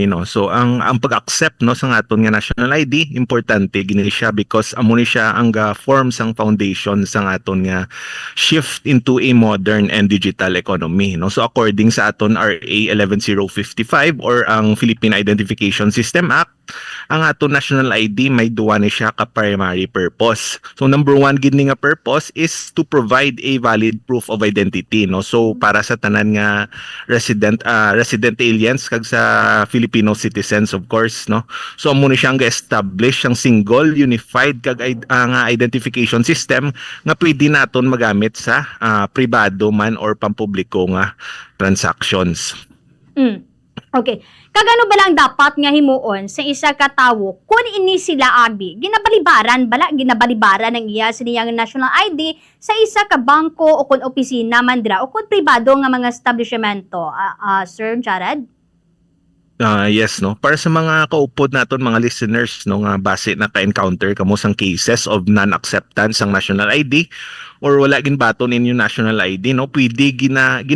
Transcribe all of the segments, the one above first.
no. So ang pag-accept no sa aton nga national ID importante gini siya because amo ni siya ang form sang foundation sa aton nga shift into a modern and digital economy, no. So according sa aton RA 11055 or ang Philippine Identification System Act, ang aton national ID may duwa ni siya ka primary purpose. So number one gid ni nga purpose is to provide a valid proof of identity, no. So para sa tanan nga resident aliens kag sa Filipino citizens of course, no. So amo ni siyang ga-establish ang single unified kag nga identification system nga pwede naton magamit sa pribado man or pampubliko nga transactions. Mm. Okay. Kagano ba lang dapat nga himuon sa isa ka tawo kung ini sila abi ginabalibaran ng iya siniyang national ID sa isa ka bangko o kun opisina man dira o kun pribado nga mga establishmento, Sir Jared? Yes, no. Para sa mga kaupod naton mga listeners no nga base na ka-encounter kamo sang cases of non-acceptance ang national ID or wala gin baton inyo national ID, no, pwede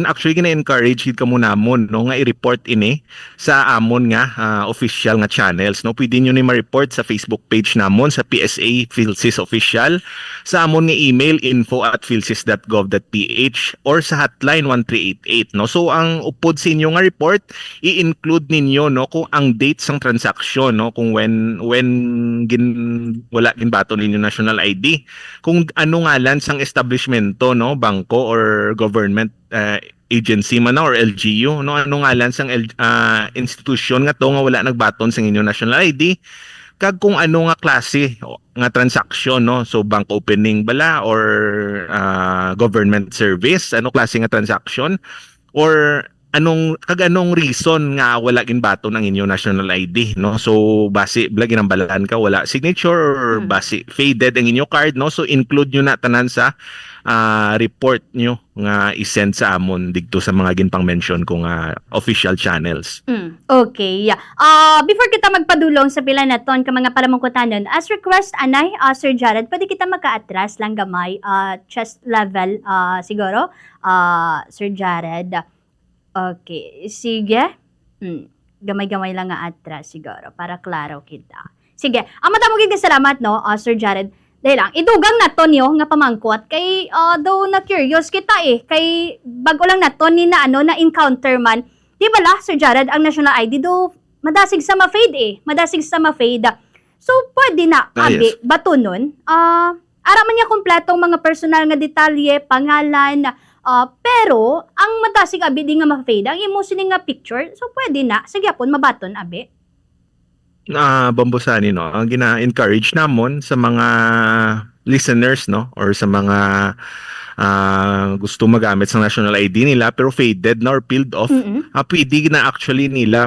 actually gina-encourage gid kamo namon no nga i-report ini sa amon nga official nga channels, no. Pwede niyo ni ma-report sa Facebook page namon sa PSA PhilSys Official, sa amon nga email info@philsys.gov.ph or sa hotline 1388, no. So ang upod sa inyo nga report i-include ninyo no kung ang date sang transaction, no, kung when wala gin baton ninyo national ID, kung ano ngalan sang establishmento, no, bangko or government agency man or LGU, no, ano ngalan sang institution nga to nga wala nagbaton sa inyo national ID, kag kung ano nga klase nga transaction, no. So bank opening bala or government service, ano klase nga transaction or anong reason nga wala gin baton ang inyo national ID, no. So base bala ginambalaan ka wala signature or base faded ang inyo card, no. So include nyo na tanan sa report nyo nga i-send sa amon digto sa mga ginpang mention ko nga official channels. Okay. Before kita magpadulong sa pila naton ka mga palamungkutanon, as request anay, Sir Jared, pwede kita maka-atras lang gamay, chest level siguro, Sir Jared. Okay, sige. Gamay-gamay lang nga atras siguro para klaro kita. Sige, matamugin ka salamat no, Sir Jared. Dahil lang, idugang naton yo nga pamangkot kay daw na curious kita kay bago lang naton ni na encounter man. Di ba la, Sir Jared, ang national ID do madasig sa ma-fade madasig sa ma-fade. So pwede na abi Yes. bato nun. Ara man niya kompletong mga personal nga detalye, pangalan, pero ang madasig abi di nga ma-fade ang imo sini nga picture. So pwede na sige pon mabaton abi. Bambusani, no, ang gina-encourage namon sa mga listeners, no, or sa mga gusto magamit sa national ID nila pero faded na or peeled off, pwede na actually nila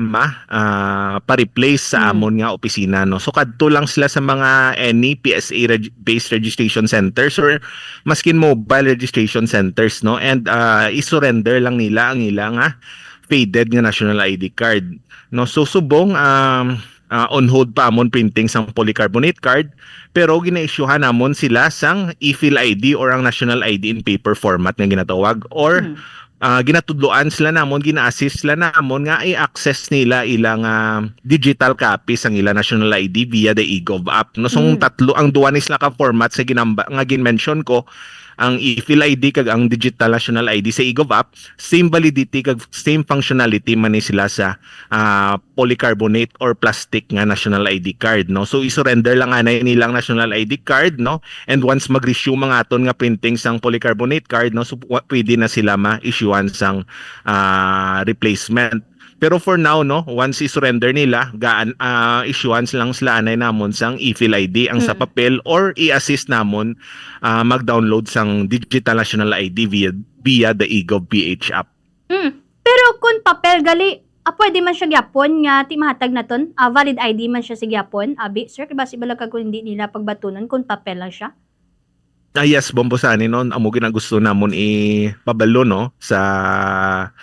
pa-replace sa amon nga opisina, no. So kadto lang sila sa mga any PSA based registration centers or maskin mobile registration centers, no, and i-surrender lang nila ang ilang faded nga national ID card, no. So subong on hold pa amon printing sang polycarbonate card pero gina-issuehan namon sila sang e-fill ID or ang national ID in paper format nga ginatawag or ginatudloan sila namon, gina-assist sila namon nga i-access nila ilang digital copy sang ila national ID via the eGov app, no. So tatlo ang duwa ni sila ka format sa nga gin-mention ko, ang e-fill ID kag ang digital national ID sa eGov app, same validity kag same functionality man ni sila sa polycarbonate or plastic nga national ID card, no. So i-surrender lang anay nilang national ID card, no, and once mag-resume mga aton nga printing sang polycarbonate card, no, so pwede na sila ma-issuean sang replacement. Pero for now, no, once i-surrender nila, issuance lang sila anay namon sang e-fill ID ang sa papel or i-assist namon mag-download sang digital national ID via the eGov PH app. Pero kung papel gali, pwede man siya gyapon nga ti mahatag naton, valid ID man siya sa gyapon. Abi, sir, basi balag kung hindi nila pagbatunon kung papel lang siya. Yes, Bombosani, no, amo ginagusto namon ipabalo, no, sa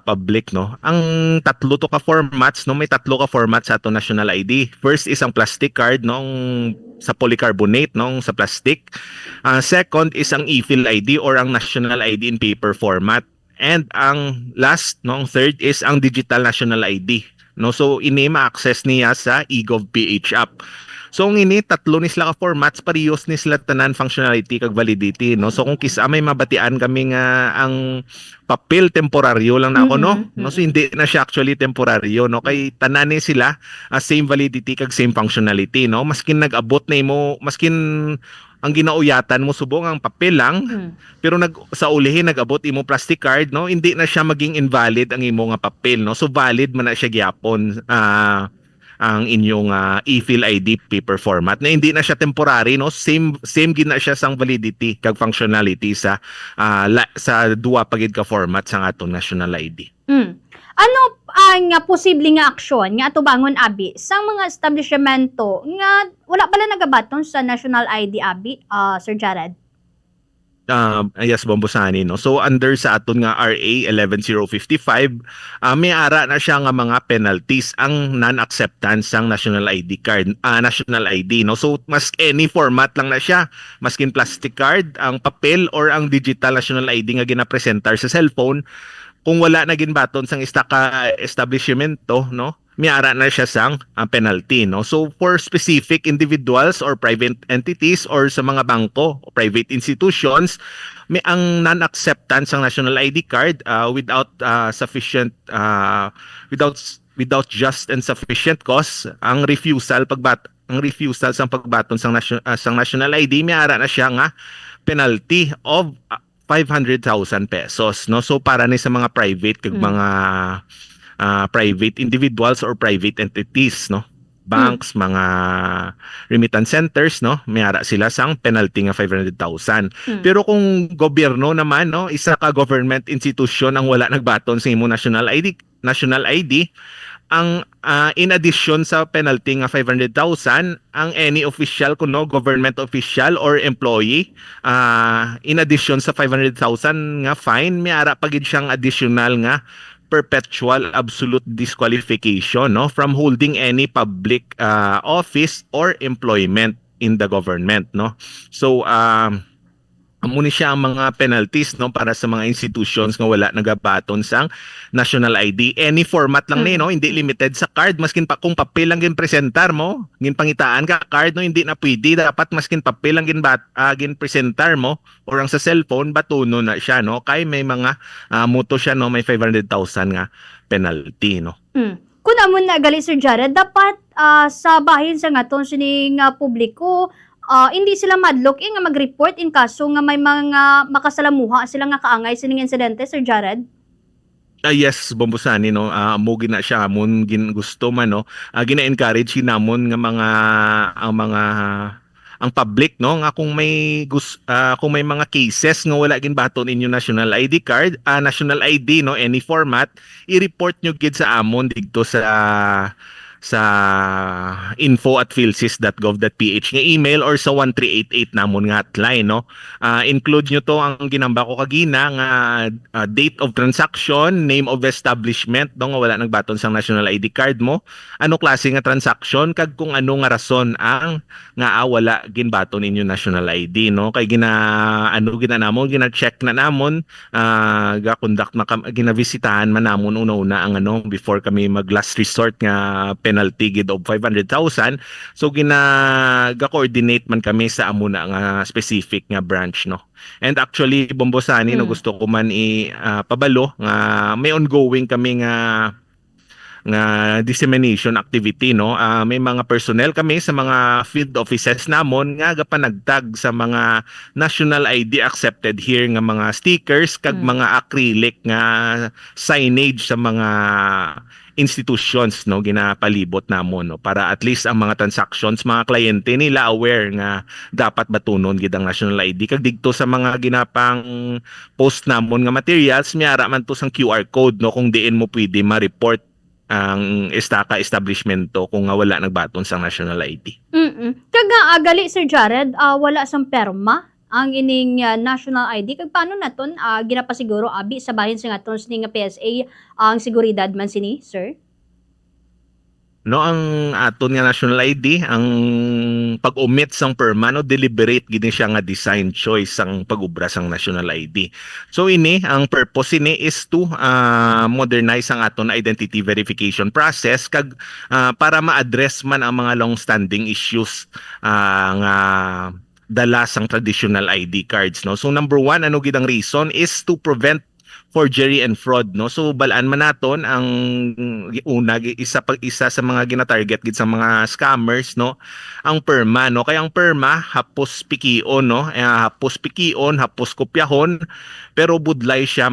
public, no. Ang tatlo to ka formats, no, may tatlo ka formats sa ato national ID. First is ang plastic card, no, sa polycarbonate, no, sa plastic. Second is ang e-fill ID or ang national ID in paper format. And ang last, no, ang third is ang digital national ID, no. So ini ma-access niya sa eGov.ph app. So ang ini tatlo ni sila ka formats parehas ni sila tanan functionality kag validity, no. So kung kisa may mabatian kami nga ang papel temporaryo lang na ako, no. So hindi na siya actually temporaryo, no, kay tanan ni sila same validity kag same functionality, no. Maskin nag-abot na imo, maskin ang ginauyatan mo subong ang papel lang, pero sa ulihin nag-abot imo plastic card, no, hindi na siya maging invalid ang imo nga papel, no. So valid man na siya gyapon ang inyong e-fill ID paper format, na hindi na siya temporary, no. Same gina siya sang validity kag functionality sa sa duwa pagid ka format sa atong national ID. Ano ang posible nga aksyon nga atubangon abi sa mga establishmento nga wala pala nagabaton sa national ID abi, Sir Jared? Yes, Bombosani, no. So under sa aton nga RA 11055, may ara na siya nga mga penalties ang non-acceptance sang national ID card, national ID, no. So mas any format lang na siya, maskin plastic card, ang papel or ang digital national ID nga ginapresentar sa cellphone, kung wala na ginbaton sang istaka establishmento, no, may ara na siya sang penalty, no. So for specific individuals or private entities or sa mga bangko o private institutions, may ang non-acceptance ng national ID card without sufficient without just and sufficient cause, ang refusal sang pagbaton sang national ID, may ara na siya nga penalty of 500,000 pesos, no. So para ni sa mga private kag mga private individuals or private entities, no, banks, mga remittance centers, no, may ara sila sang penalty nga 500,000. Pero kung gobyerno naman, no, isa ka government institution ang wala nagbaton sa imo national ID, ang in addition sa penalty nga 500,000, ang any official kuno, government official or employee, in addition sa 500,000 nga fine, may ara pagid siyang additional nga perpetual absolute disqualification, no, from holding any public office or employment in the government, no. So amo ni siya ang mga penalties, no, para sa mga institutions nga wala nagabaton sang national ID. Any format lang ni, no, hindi limited sa card, maskin pa kung papel lang gin presentar mo, gin pangitaan ka card, no, hindi na pwede, dapat maskin papel lang gin presentar mo or ang sa cellphone batuno na siya, no, kay may mga muto siya, no, may 500,000 nga penalty, no. Kung amon na gali, Sir Jared, dapat sa bahin sa ngaton sining publiko, hindi sila madlock nga mag-report in kaso nga may mga makasalamuha sila nga kaangay sining insidente, Sir Jared? Yes, Bombosani, no. Mo gina siya amon gin gusto man, no. Gina-encourage namon nga ang public, no, nga kung may kung may mga cases nga wala gin baton inyo national ID card, national ID, no, any format, i-report nyo gid sa amon dito sa info@philsys.gov.ph nga email or sa 1388 namon nga hotline, no. Include nyo to ang ginamba ko kagina nga date of transaction, name of establishment, no, nga wala nagbaton sang national ID card mo, ano klase nga transaction, kag kung ano nga rason ang nga wala ginbaton inyo national ID, no. Kay ginanamon, gina-check na namon, ga-conduct na ginabisitahan man namon una-una ang before kami mag last resort nga penalty gid of 500,000. So ga-coordinate man kami sa amuna nga specific nga branch, no. And actually, Bombosani, no, gusto ko man pabalo nga may ongoing kami nga dissemination activity, no. May mga personnel kami sa mga field offices namon nga gapanagtag sa mga national ID accepted here nga mga stickers kag mga acrylic nga signage sa mga institutions, no, ginapalibot namon, no, para at least ang mga transactions, mga kliyente nila aware nga dapat batunon gid ang national ID. Kag digto sa mga ginapang post namon nga materials, miyara man to sang QR code, no, kung diin mo pwede ma-report ang estaka establishmento kung nga wala nagbaton sang national ID. Kaga agali, Sir Jared, wala sang perma ang ining national ID. Kag paano naton ginapasiguro abi sa bahin sa ngaton sining nga PSA ang seguridad man sini, sir? no ang aton nga national ID ang pag-omit sang perma no deliberate gid ni siya nga design choice sang pag-ubra sang national ID. So ini ang purpose ini is to modernize ang aton identity verification process kag para ma-address man ang mga long-standing issues nga dala sang traditional ID cards, no. So number one, ano gid ang reason is to prevent forgery and fraud, no. So balaan man naton ang una isa sa mga gina-target gid sa mga scammers, no, ang perma, no. Kaya ang perma hapos pikion, no, hapos pikion, hapos kopyahon, pero budlay siya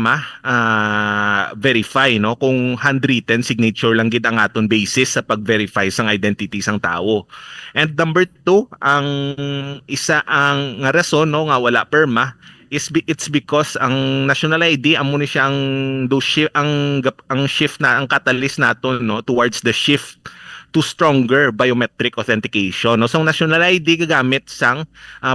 verify, no, kung handwritten signature lang gid ang aton basis sa pag-verify sang identity sang tao. And number two, ang isa ang nga rason, no, nga wala perma it's because ang national ID amo ni siya ang shift na ang catalyst naton, no, towards the shift to stronger biometric authentication, no. So ang national ID gagamit sang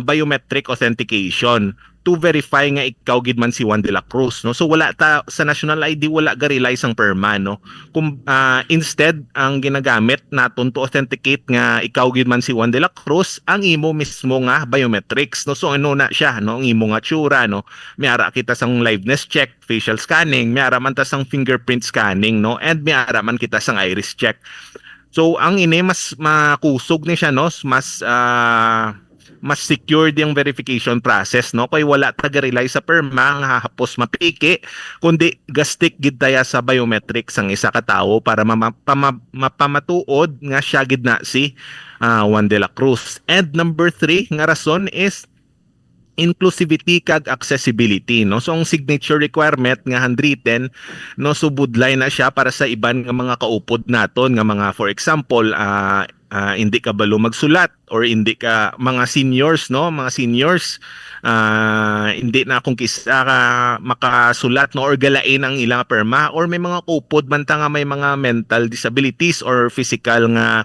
biometric authentication to verify nga ikaw gid man si Juan de la Cruz, no. So wala ta sa national ID wala ga rely sang perma, no. Kung instead ang ginagamit naton to authenticate nga ikaw gid man si Juan de la Cruz ang imo mismo nga biometrics, no. So ano na siya, no, ang imo nga tsura, no. Miara kita sang liveness check, facial scanning, miara man ta sang fingerprint scanning, no, and miara man kita sang iris check. So ang ini mas makusog ni siya, no, mas secured yung verification process, no, kay wala taga-rely sa perma nga hapos mapiki kundi gastik gid taya sa biometrics ang isa ka tawo para mapamatuod nga siya gid na si Juan de la Cruz. And number three nga rason is inclusivity kag accessibility, no. So ang signature requirement nga handwritten, no, so budlay na siya para sa iban nga mga kaupod naton nga mga, for example, hindi ka balo magsulat or hindi ka mga seniors, no, mga seniors hindi na akong kisa ka makasulat, no, or galain ang ilang perma, or may mga kupod man ta nga may mga mental disabilities or physical nga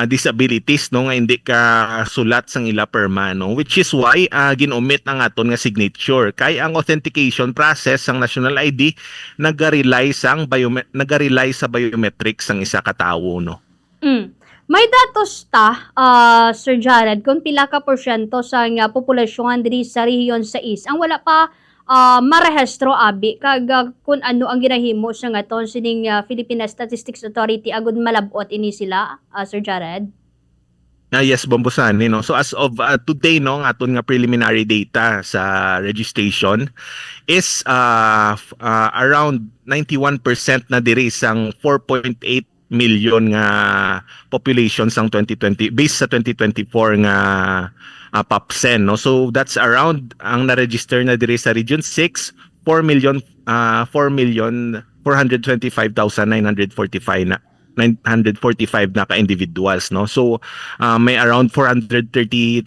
disabilities, no, nga hindi ka sulat sang ila perma, no, which is why ginomit ang aton nga signature kay ang authentication process sang national ID nagarely sa biometrics sang isa ka tawo, no. May datos ta, Sir Jared, kung pila ka porsyento sa nga populasyon diri sa rehiyon sa East ang wala pa marehistro abi kag kung ano ang ginahimo sa ngaton sining Philippine Statistics Authority agud malabot ini sila, Sir Jared? Yes, Bombosani, no. So as of today, no, ang aton nga preliminary data sa registration is around 91% na diri sang 4.8 million nga population sang 2020 based sa 2024 nga PAPSEN, no. So that's around ang na-register na diri sa Region 6 4,425,945 na 945 na ka-individuals, no. So may around 430,000,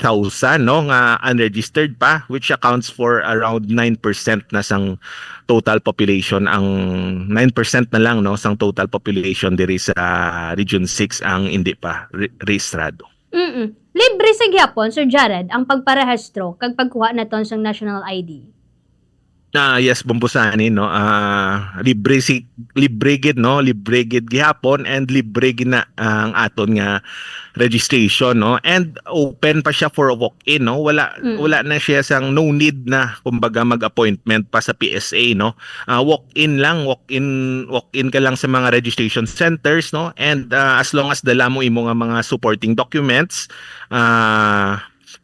no, nga unregistered pa, which accounts for around 9% na sang total population. Ang 9% na lang, no, sang total population diri sa Region 6 ang hindi pa rehistrado. Libre sa gyapon, Sir Jared, ang pagparehistro kag pagkuha naton sang national ID. Yes, Bombosani, no. Libre gid, no, libre gid gihapon, and libre gid na ang aton nga registration, no, and open pa siya for walk-in, no. Wala na siya sang no need na kumbaga mag-appointment pa sa PSA, no. Walk-in ka lang sa mga registration centers, no, and as long as dala mo imo nga mga supporting documents,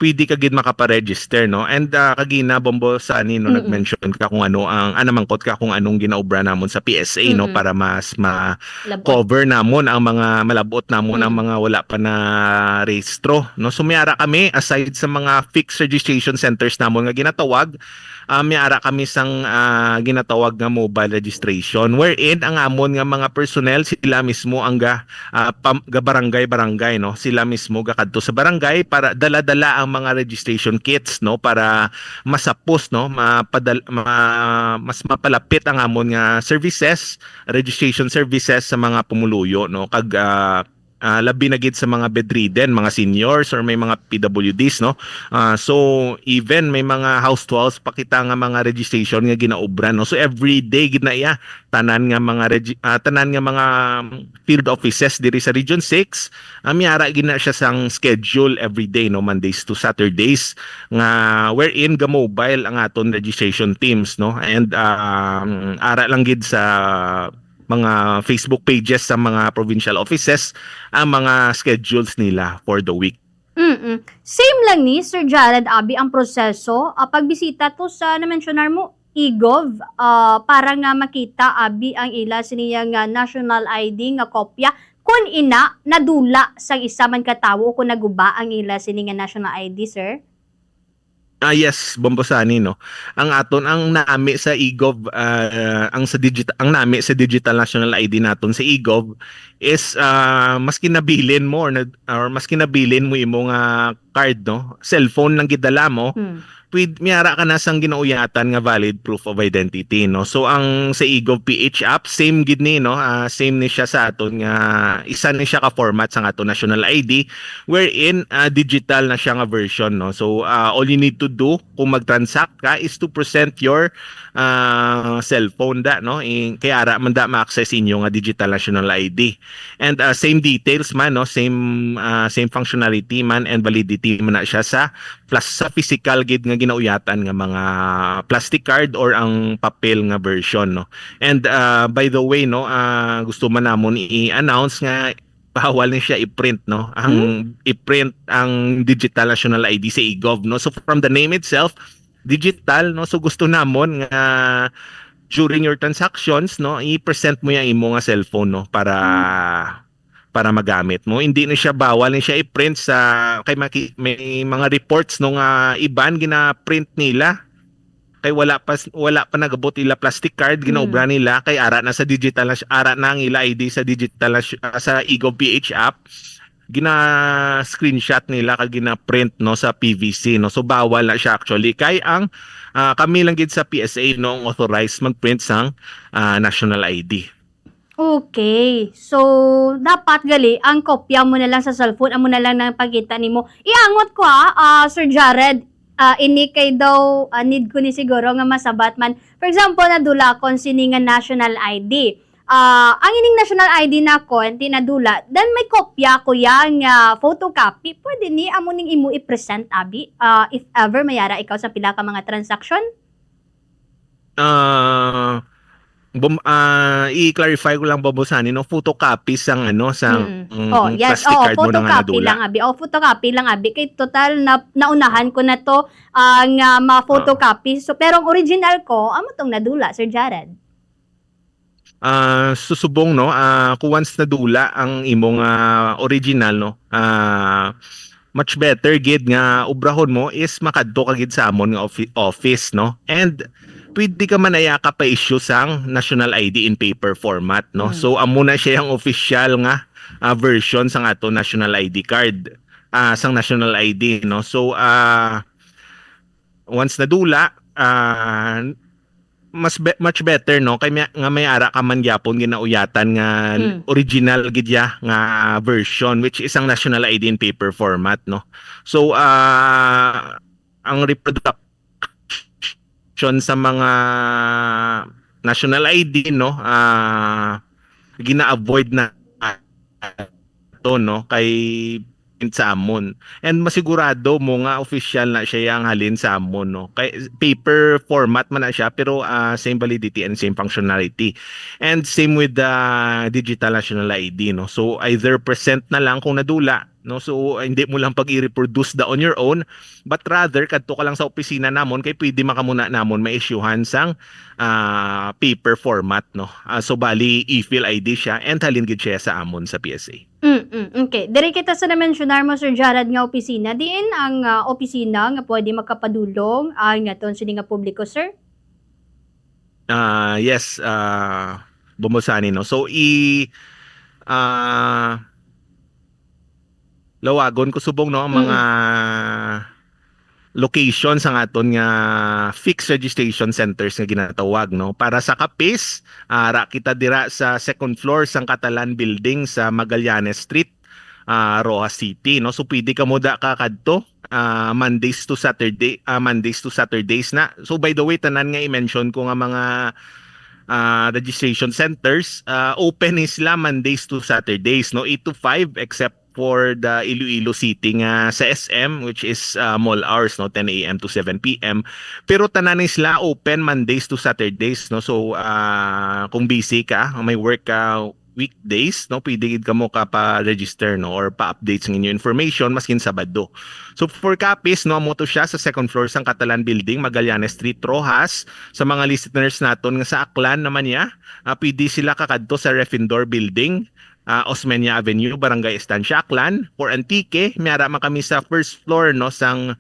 pwede ka gid makaparegister, no. And kagina Bombosani, no, nag-mention ka kung ano ang namangkot ka kung anong ginaobra namon sa PSA, no, para mas ma-cover namon ang mga malabot namon ang mga wala pa na rehistro, no. Sumiyara kami aside sa mga fixed registration centers namon nga ginatawag, miara kami sang ginatawag nga mobile registration, wherein ang amon nga mga personnel sila mismo ang ga barangay, no. Sila mismo gakadto sa barangay para dala-dala ang mga registration kits, no, para masapos, no, mas mapalapit ang amon nga services, registration services sa mga pumuluyo, no, kag labi na gid sa mga bedridden, mga seniors or may mga PWDs, no. So even may mga house to house pakita nga mga registration nga ginaubran, no. So every day gid na iya tanan nga mga tanan nga mga field offices diri sa Region 6, miyara gid na siya sang schedule every day, no, Mondays to Saturdays, nga wherein ga mobile ang aton registration teams, no. And ara lang gid sa mga Facebook pages sa mga provincial offices ang mga schedules nila for the week. Same lang ni Sir Jared Abi ang proseso pagbisita to sa na-mentionar mo eGov para nga makita Abi ang ila siniya nga national ID nga kopya kun ina nadula sang isa man ka tawo kung naguba ang ila sini nga national ID, sir. Yes, Bombosani, no. Ang aton ang nami sa eGov, ang nami sa digital national ID naton sa eGov is mas kinabilin mo or mas kinabilin mo imong card, no. Cellphone lang gidala mo. Miyara ka na sang ginauyatan nga valid proof of identity, no. So ang sa eGov PH app same gid ni, no. Same ni siya sa aton nga isa ni siya ka format sa aton national ID wherein digital na siya nga version, no. So all you need to do kung mag-transact ka is to present your cellphone da, no. Kaya ara man da ma-access inyo nga digital national ID. And same details man, no. Same functionality man and validity man na siya sa physical gid nga ginauyatan nga mga plastic card or ang papel nga version, no. And by the way, no, gusto man namon i-announce nga bawal ni siya i-print, no. Ang i-print ang digital national ID sa eGov, no. So from the name itself, digital, no. So gusto namon nga during your transactions, no, i-present mo yung imo nga cellphone, no, para magamit mo. Hindi na siya bawal ni siya i-print sa may mga reports nung iban gina-print nila kay wala pa nagabot ila plastic card ginaubra nila kay ara na sa digital ara na ang ila ID sa digital sa eGov PH app gina screenshot nila kag gina-print, no, sa PVC, no. So bawal na siya actually kay ang kami lang gid sa PSA, no, authorized mag-print sang national ID. Okay. So, dapat gali, ang kopya mo na lang sa cellphone, amo na lang nang pagkita nimo. Iangot ko Sir Jared, ini kay daw, need ko ni siguro nga masabat man. For example, nadula kon sini nga national ID. Ang ining national ID na kon, tinadula, then may kopya ko yang photocopy, pwede ni amo ning imo i-present, Abi, if ever mayara ikaw sa pila ka mga transaction? I-clarify ko lang Babosani, no, photocopy sang Yes, plastic card mo na nga photocopy nadula. lang Abi. Photocopy lang Abi. Kay total naunahan ko na to ang ma-photocopy. So pero ang original ko, amo tong nadula, Sir Jared. Susubong, no, kung once nadula ang imong original, no, much better gid nga ubrahon mo is makadto ka gid sa amon nga office, no. And pwede ka man aya ka pa-issue sang national ID in paper format, no. So amo na siya ang official nga version sang ato national ID card, sang national ID, no. So once nadula, much better, no, kay nga may ara ka man gyapon ginauyatan nga original gid ya nga version which is ang national ID in paper format, no. So ang reproduction sa mga national ID, no, gina-avoid na to, no, kay sa amon. And masigurado mo nga official na siya ang halin sa amon, no. Kay paper format man na siya pero same validity and same functionality. And same with the digital national ID, no. So either present na lang kung nadula, no. So hindi mo lang pag i-reproduce on your own, but rather kadto ka lang sa opisina namon kay pwede makamuna namon ma-issuehan sang paper format, no. So bali e-fill ID siya and halin gid siya sa amon sa PSA. Okay. Diri kita sa na-mentionar mo, Sir Jared, nga opisina. Diin ang opisina nga pwede makapadulong nga ton sini nga publiko, sir? Yes, Bomosani, no. So lawagon ko subong, no, ang mga locations ang aton nga fixed registration centers nga ginatawag, no. Para sa Capiz, ra kita dira sa second floor sang Catalan Building sa Magallanes Street, Rojas City, no. So pwede ka mo da kakadto Mondays to Saturdays na. So by the way, tanan nga i-mention ko nga mga registration centers, open is sila Mondays to Saturdays, no, 8 to 5 except for the Iloilo City nga sa SM, which is mall hours, no, 10 a.m. to 7 p.m. Pero tanan is sila open Mondays to Saturdays, no. So kung busy ka, may work ka weekdays, no, pwede gid kamo ka pa-register, no, or pa-update sa inyo information maskin Sabado. So for copies, no, mo to siya sa second floor sang Catalan Building, Magallanes Street, Rojas. Sa mga listeners naton nga sa Aklan naman niya, pwede sila kakadto sa Refindor Building, Osmeña Avenue, Barangay Estancia, Aklan. For Antique, mayara man kami sa first floor, no, sang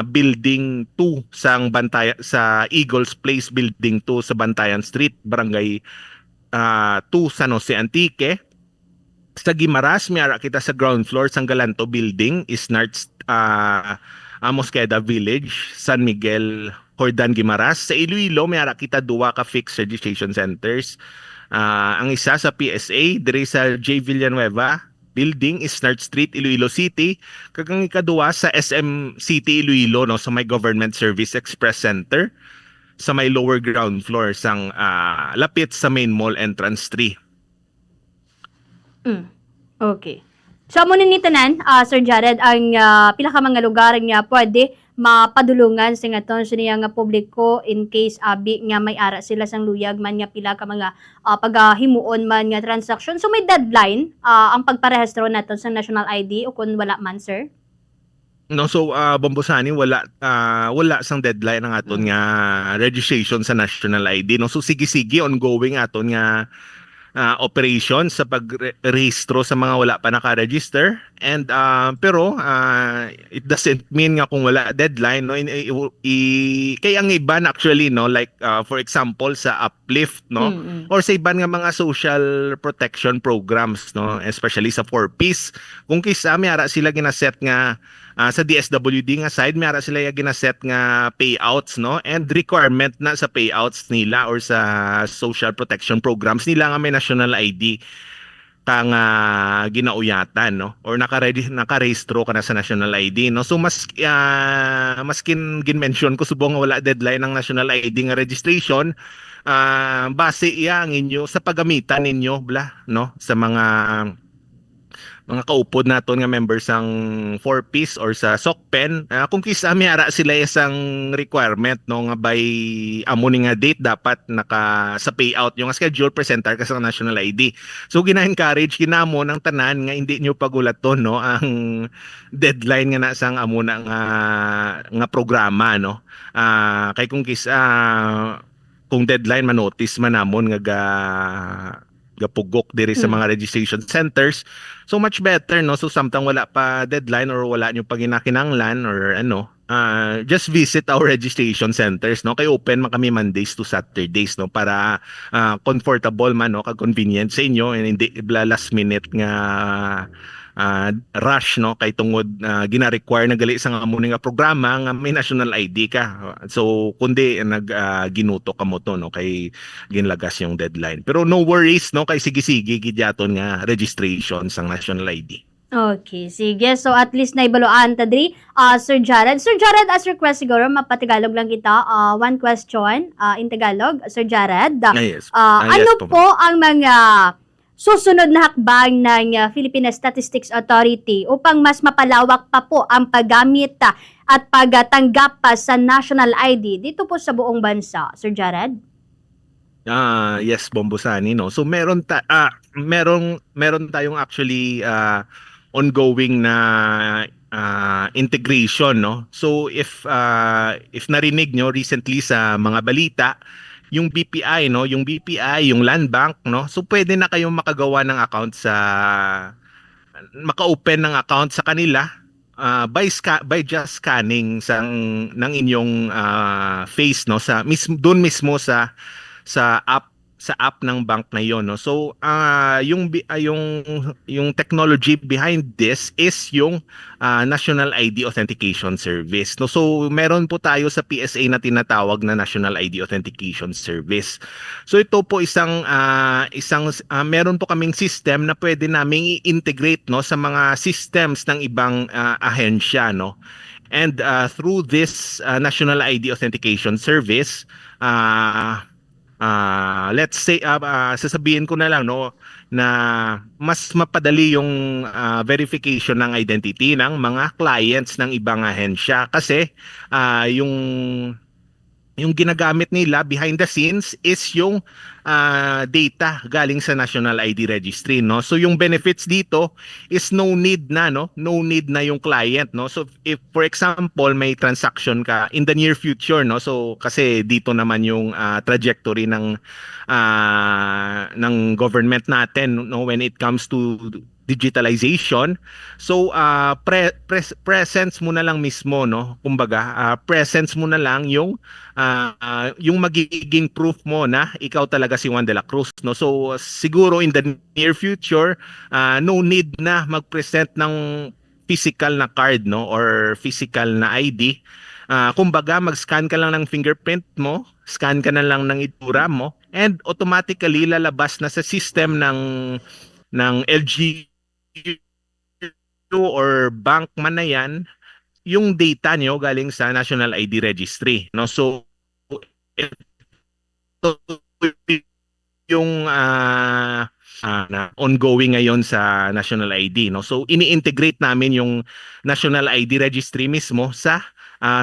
Building 2 sa Eagles Place Building 2 sa Bantayan Street, Barangay 2, San Jose, Antique. Sa Guimaras, mayara kita sa ground floor sang Galanto Building, Isnarts, Mosqueda Village, San Miguel, Jordan, Guimaras. Sa Iloilo, mayara kita duwa ka fixed registration centers. Ang isa sa PSA, dire sa J. Villanueva Building, Isnart Street, Iloilo City. Kagang ikaduwa sa SM City, Iloilo, no, sa may Government Service Express Center, sa may lower ground floor sang lapit sa main mall entrance 3. Okay. So, muna ni tanan, Sir Jared, ang pila ka mga lugar nga pwede mapadulungan sa nga ton sa niya nga publiko in case abi nga may ara sila sang luyag man nga pila ka mga paghimuon man nga transaction. So, may deadline ang pagparehistro naton sa national ID o kung wala man, sir? No, so Bombosani, wala sang deadline ang aton nga registration sa national ID, no. So sige ongoing aton nga operation sa pagrehistro sa mga wala pa naka-register, and pero it doesn't mean nga kung wala deadline, no, kaya ang iban actually, no, like for example sa Uplift, no, or sa iban nga mga social protection programs, no, especially sa 4Ps, kung kisa may ara sila ginaset nga sa DSWD nga side, may ara sila ginaset nga payouts, no, and requirement na sa payouts nila or sa social protection programs nila nga may national ID kang ginauyatan, no, or nakarehistro ka na sa national ID, no. So maskin gin-mention ko subong nga wala deadline ng national ID nga registration, base iya ang inyo sa paggamitan ninyo no, sa mga kaupod naton nga members sang 4Ps or sa SOCPEN, kung kisa may ara sila isang requirement, no, nga by amo ni nga date dapat naka sa payout yung schedule presentar ka sa national ID. So gina-encourage kinamo ng tanan nga hindi nyo pagulaton, no, ang deadline nga na sang amo na nga programa, no. Kay kung kisa kung deadline manotice manamon nga gapugok diri sa mga registration centers, so much better, no. So samtang wala pa deadline or wala nyo pa ginakinanglan or ano, just visit our registration centers, no, kay open man kami Mondays to Saturdays, no, para comfortable man, no, convenient sa inyo, and hindi last minute nga rush, no, kay tungod gina-require na gali sa nga amo nga programa nga may national ID ka. So kundi ginuto ka mo to, no, kay ginlagas yung deadline. Pero no worries, no, kay sige gidyaton nga registration sang national ID. Okay, sige. So, at least na ibaluan ta diri, Sir Jared. Sir Jared, as request siguro, mapatagalog lang kita. One question in Tagalog, Sir Jared. Yes. Ano Yes po ang mga susunod na hakbang ng Philippine Statistics Authority upang mas mapalawak pa po ang paggamit at pagtanggap pa sa national ID dito po sa buong bansa, Sir Jared? Yes, Bombosani, no. So meron tayong actually ongoing na integration, no. So if narinig nyo recently sa mga balita, yung BPI, no, yung Land Bank, no. So pwede na kayong makagawa ng account maka-open ng account sa kanila by just scanning ng inyong face, no, doon mismo sa app sa app ng bank na yon, no. So yung technology behind this is yung National ID Authentication Service, no. So meron po tayo sa PSA na tinatawag na National ID Authentication Service. So ito po meron po kaming system na pwede naming i-integrate, no, sa mga systems ng ibang ahensya, no. And through this National ID Authentication Service, let's say sasabihin ko na lang, no, na mas mapadali yung verification ng identity ng mga clients ng ibang ahensya kasi yung ginagamit nila behind the scenes is yung data galing sa National ID Registry, no. So yung benefits dito is no need na yung client, no. So if for example may transaction ka in the near future, no, so kasi dito naman yung trajectory ng government natin, no, when it comes to digitalization. So presence mo na lang mismo, no, kumbaga presence mo na lang yung magiging proof mo na ikaw talaga si Juan de la Cruz, no. So siguro in the near future no need na mag-present ng physical na card, no, or physical na ID. Kumbaga mag-scan ka lang ng fingerprint mo, scan ka na lang ng itsura mo, and automatically lalabas na sa system ng LGU or bank man na yan yung data nyo galing sa National ID Registry, no. So ito yung na ongoing ngayon sa National ID, no. So ini-integrate namin yung National ID Registry mismo sa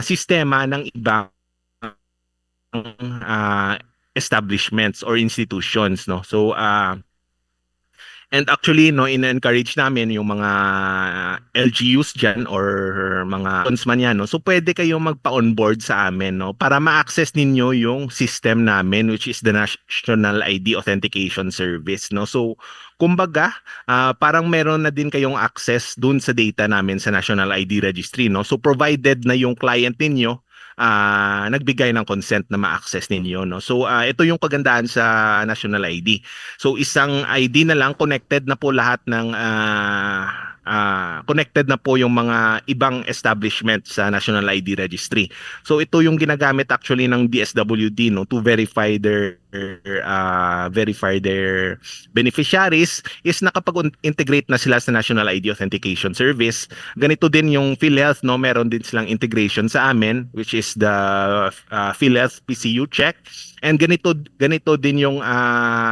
sistema ng ibang establishments or institutions, no. So and actually, no, in-encourage namin yung mga LGUs dyan or mga man yan, no. So pwede kayong magpa-onboard sa amin, no, para ma-access ninyo yung system namin, which is the National ID Authentication Service, no. So kumbaga, parang meron na din kayong access dun sa data namin sa National ID Registry, no. So provided na yung client ninyo nagbigay ng consent na ma-access ninyo, no. So ito yung kagandahan sa National ID. So isang ID na lang, connected na po lahat ng connected na po yung mga ibang establishment sa National ID Registry. So ito yung ginagamit actually ng DSWD, no, to verify their beneficiaries is nakapag-integrate na sila sa National ID Authentication Service. Ganito din yung PhilHealth, no, meron din silang integration sa amin, which is the PhilHealth PCU check. And ganito din yung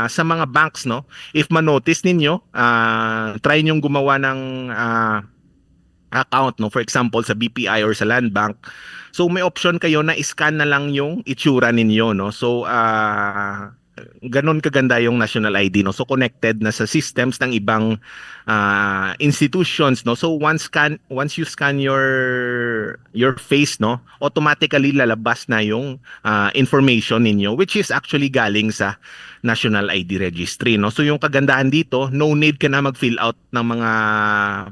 sa mga banks, no. If ma-notice ninyo, try niyo gumawa ng account, no, for example sa BPI or sa Land Bank. So may option kayo na i-scan na lang yung itsura ninyo, no. So ganon kaganda yung National ID, no. So connected na sa systems ng ibang institutions, no. So once you scan your face, no, automatically lalabas na yung information ninyo, which is actually galing sa National ID Registry, no. So yung kagandahan dito, no need ka na mag-fill out ng mga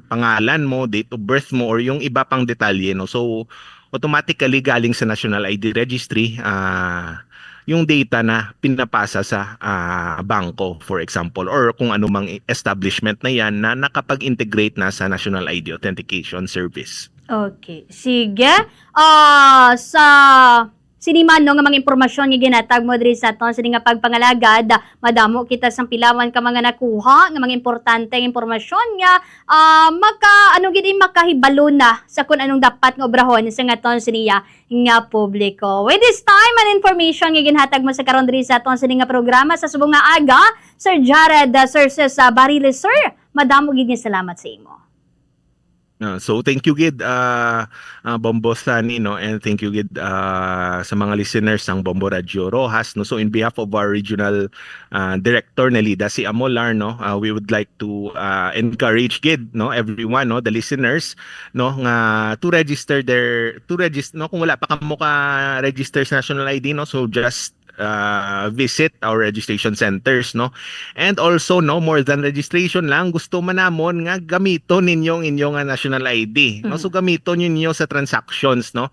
pangalan mo, date of birth mo, or yung iba pang detalye, no. So automatically galing sa National ID Registry yung data na pinapasa sa bangko, for example, or kung anumang establishment na yan na nakapag-integrate na sa National ID Authentication Service. Okay. Sige. Sa siniman no nga mga impormasyon nga ginatag mo diri sa aton sini nga pagpangalagad, madamo kita sang pilawan ka mga nakuha nga mga importante nga impormasyon nga makahibalo na sa kung anong dapat nga obrahon sa aton siniya nga publiko. With this time and information nga ginhatag mo sa karon diri sa aton sini nga programa sa subong nga aga, Sir Jared Surses Bariles, sir, madamo gid nga salamat sa imo. So thank you gid Bombo Sani, no, and thank you gid sa mga listeners ng Bombo Radio Rojas, no. So in behalf of our regional director Nelida si Amolar, no, we would like to encourage gid, no, everyone, no, the listeners, no, nga to register no, kung wala pa kamo ka register sa National ID, no, so just visit our registration centers, no. And also, no, more than registration lang, gusto man namon nga gamiton ninyong inyong National ID, no. So gamiton ninyo sa transactions, no.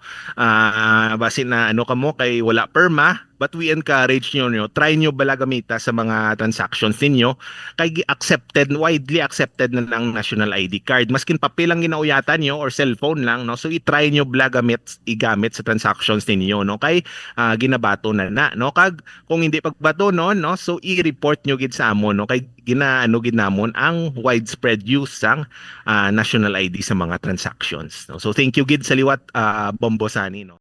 Base na ano kamo kay wala perma, but we encourage nyo, try nyo bala gamita sa mga transactions ninyo kay widely accepted na ng national ID card. Maskin papel lang ginauyatan nyo or cellphone lang, no? So i-try nyo bala igamit sa transactions ninyo, no? Kay ginabato na, no? Kag kung hindi pagbato no, so i-report nyo gid sa amon, no? Kay ginamon ang widespread use sang national ID sa mga transactions, no? So thank you gid sa liwat Bombosani, no?